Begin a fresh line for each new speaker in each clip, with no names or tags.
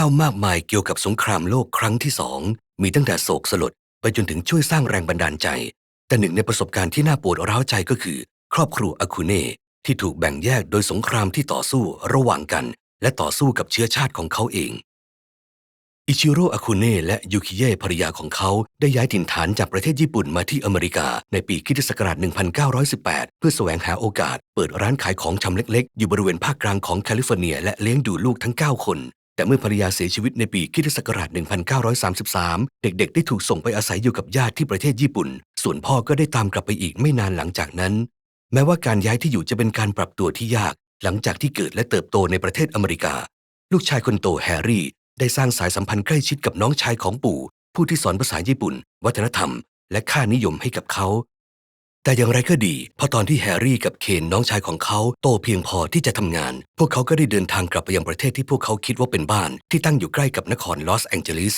ล่ามากมายเกี่ยวกับสงครามโลกครั้งที่สองมีตั้งแต่โศกสลดไปจนถึงช่วยสร้างแรงบันดาลใจแต่หนึ่งในประสบการณ์ที่น่าปวดร้าวใจก็คือครอบครัวอาคูเน่ที่ถูกแบ่งแยกโดยสงครามที่ต่อสู้ระหว่างกันและต่อสู้กับเชื้อชาติของเขาเองอิชิโร่อาคูเน่และยูคิเย่ภรรยาของเขาได้ย้ายถิ่นฐานจากประเทศญี่ปุ่นมาที่อเมริกาในปีค.ศ. 1918 เพื่อแสวงหาโอกาสเปิดร้านขายของชำเล็กๆอยู่บริเวณภาคกลางของแคลิฟอร์เนียและเลี้ยงดูลูกทั้ง9คนแต่เมื่อภรรยาเสียชีวิตในปีค.ศ. 1933 เด็กๆได้ถูกส่งไปอาศัยอยู่กับญาติที่ประเทศญี่ปุ่นส่วนพ่อก็ได้ตามกลับไปอีกไม่นานหลังจากนั้นแม้ว่าการย้ายที่อยู่จะเป็นการปรับตัวที่ยากหลังจากที่เกิดและเติบโตในประเทศอเมริกาลูกชายคนโตแฮร์รี่ได้สร้างสายสัมพันธ์ใกล้ชิดกับน้องชายของปู่ผู้ที่สอนภาษาญี่ปุ่นวัฒนธรรมและค่านิยมให้กับเขาแต่อย่างไรก็ดีพอตอนที่แฮร์รี่กับเคนน้องชายของเขาโตเพียงพอที่จะทำงานพวกเขาก็ได้เดินทางกลับไปยังประเทศที่พวกเขาคิดว่าเป็นบ้านที่ตั้งอยู่ใกล้กับนครลอสแองเจลิส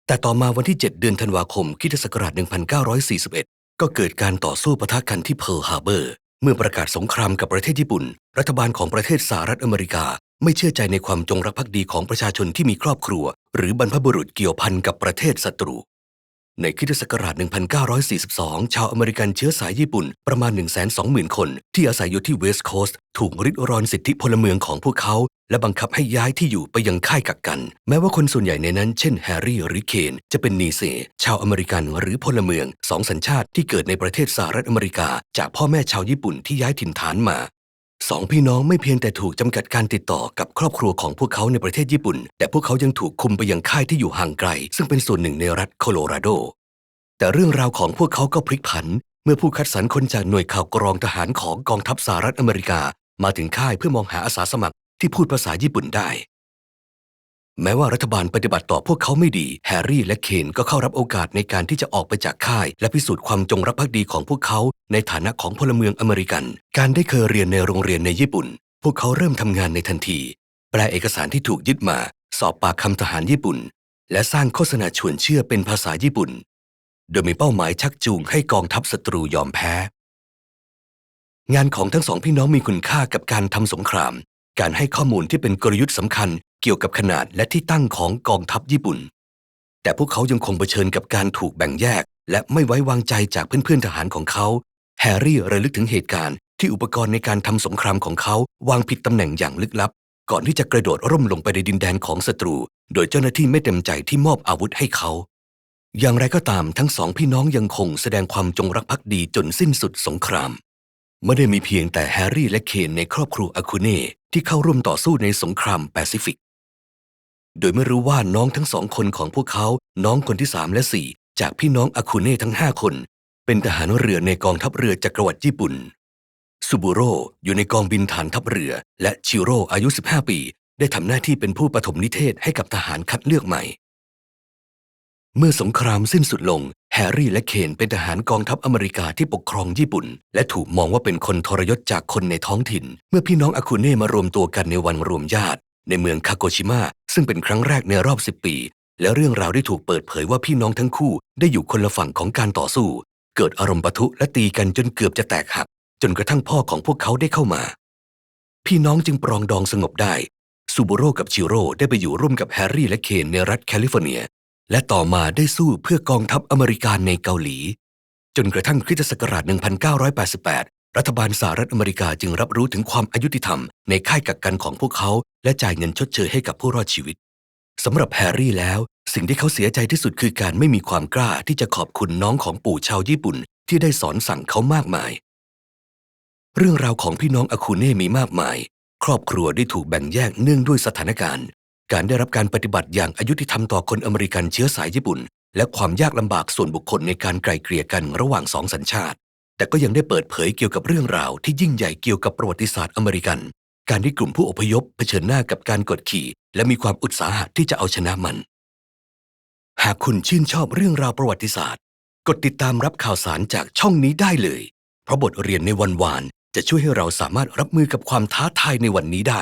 แต่ต่อมาวันที่ 7 เดือนธันวาคมค.ศ. 1941 ก็เกิดการต่อสู้ปะทะกันที่เพิร์ลฮาร์เบอร์เมื่อประกาศสงครามกับประเทศญี่ปุ่นรัฐบาลของประเทศสหรัฐอเมริกาไม่เชื่อใจในความจงรักภักดีของประชาชนที่มีครอบครัวหรือบรรพบุรุษเกี่ยวพันกับประเทศศัตรูในค.ศ. 1942 ชาวอเมริกันเชื้อสายญี่ปุ่นประมาณ 120,000 คนที่อาศัยอยู่ที่เวสต์โคสต์ถูกริดรอนสิทธิพลเมืองของพวกเขาและบังคับให้ย้ายที่อยู่ไปยังค่ายกักกันแม้ว่าคนส่วนใหญ่ในนั้นเช่นแฮร์รี่หรือเคนจะเป็นนีเซชาวอเมริกันหรือพลเมืองสองสัญชาติที่เกิดในประเทศสหรัฐอเมริกาจากพ่อแม่ชาวญี่ปุ่นที่ย้ายถิ่นฐานมาสองพี่น้องไม่เพียงแต่ถูกจำกัดการติดต่อกับครอบครัวของพวกเขาในประเทศญี่ปุ่นแต่พวกเขายังถูกคุมไปยังค่ายที่อยู่ห่างไกลซึ่งเป็นส่วนหนึ่งในรัฐโคโลราโดแต่เรื่องราวของพวกเขาก็พลิกผันเมื่อผู้คัดสรรคนจากหน่วยข่าวกรองทหารของกองทัพสหรัฐอเมริกามาถึงค่ายเพื่อมองหาอาสาสมัครที่พูดภาษาญี่ปุ่นได้แม้ว่ารัฐบาลปฏิบัติต่อพวกเขาไม่ดีแฮร์รี่และเคนก็เข้ารับโอกาสในการที่จะออกไปจากค่ายและพิสูจน์ความจงรักภักดีของพวกเขาในฐานะของพลเมืองอเมริกันการได้เคยเรียนในโรงเรียนในญี่ปุ่นพวกเขาเริ่มทำงานในทันทีแปลเอกสารที่ถูกยึดมาสอบปากคำทหารญี่ปุ่นและสร้างโฆษณาชวนเชื่อเป็นภาษาญี่ปุ่นโดยมีเป้าหมายชักจูงให้กองทัพศัตรูยอมแพ้งานของทั้งสองพี่น้องมีคุณค่ากับการทำสงครามการให้ข้อมูลที่เป็นกลยุทธ์สำคัญเกี่ยวกับขนาดและที่ตั้งของกองทัพญี่ปุ่นแต่พวกเขายังคงเผชิญกับการถูกแบ่งแยกและไม่ไว้วางใจจากเพื่อนๆทหารของเขาแฮร์รี่ระลึกถึงเหตุการณ์ที่อุปกรณ์ในการทำสงครามของเขาวางผิดตำแหน่งอย่างลึกลับก่อนที่จะกระโดดร่มลงไปในดินแดนของศัตรูโดยเจ้าหน้าที่ไม่เต็มใจที่มอบอาวุธให้เขาอย่างไรก็ตามทั้งสองพี่น้องยังคงแสดงความจงรักภักดีจนสิ้นสุดสงครามไม่ได้มีเพียงแต่แฮร์รี่และเคนในครอบครัวอาคูเน่ที่เข้าร่วมต่อสู้ในสงครามแปซิฟิกโดยไม่รู้ว่าน้องทั้งสองคนของพวกเขาน้องคนที่3และ4จากพี่น้องอาคูเน่ทั้ง5คนเป็นทหารเรือในกองทัพเรือจักรวรรดิญี่ปุ่นซูบูโร่อยู่ในกองบินฐานทัพเรือและชิโร่อายุ15 ปีได้ทำหน้าที่เป็นผู้ปฐมนิเทศให้กับทหารคัดเลือกใหม่เมื่อสงครามสิ้นสุดลงแฮร์รี่และเคนเป็นทหารกองทัพอเมริกาที่ปกครองญี่ปุ่นและถูกมองว่าเป็นคนทรยศจากคนในท้องถิ่นเมื่อพี่น้องอาคูเน่มารวมตัวกันในวันรวมญาติในเมืองคาโกชิมะซึ่งเป็นครั้งแรกในรอบ10 ปีและเรื่องราวได้ถูกเปิดเผยว่าพี่น้องทั้งคู่ได้อยู่คนละฝั่งของการต่อสู้เกิดอารมณ์ปะทุและตีกันจนเกือบจะแตกหักจนกระทั่งพ่อของพวกเขาได้เข้ามาพี่น้องจึงปรองดองสงบได้ซูบูโร่กับชิโร่ได้ไปอยู่ร่วมกับแฮร์รี่และเคนในรัฐแคลิฟอร์เนียและต่อมาได้สู้เพื่อกองทัพอเมริกันในเกาหลีจนกระทั่งคริสตศักราช 1988 รัฐบาลสหรัฐอเมริกาจึงรับรู้ถึงความอายุติธรรมในค่ายกักกันของพวกเขาและจ่ายเงินชดเชยให้กับผู้รอดชีวิตสำหรับแฮร์รี่แล้วสิ่งที่เขาเสียใจที่สุดคือการไม่มีความกล้าที่จะขอบคุณน้องของปู่ชาวญี่ปุ่นที่ได้สอนสั่งเขามากมายเรื่องราวของพี่น้องอาคูเน่มีมากมายครอบครัวได้ถูกแบ่งแยกเนื่องด้วยสถานการณ์การได้รับการปฏิบัติอย่างอายุติธรรมต่อคนอเมริกันเชื้อสายญี่ปุ่นและความยากลำบากส่วนบุคคลในการไกล่เกลี่ยกันระหว่างสองสัญชาติแต่ก็ยังได้เปิดเผยเกี่ยวกับเรื่องราวที่ยิ่งใหญ่เกี่ยวกับประวัติศาสตร์อเมริกันการที่กลุ่มผู้อพยพเผชิญหน้ากับการกดขี่และมีความอุตสาหะที่จะเอาชนะมันหากคุณชื่นชอบเรื่องราวประวัติศาสตร์กดติดตามรับข่าวสารจากช่องนี้ได้เลยเพราะบทเรียนในวันวานจะช่วยให้เราสามารถรับมือกับความท้าทายในวันนี้ได้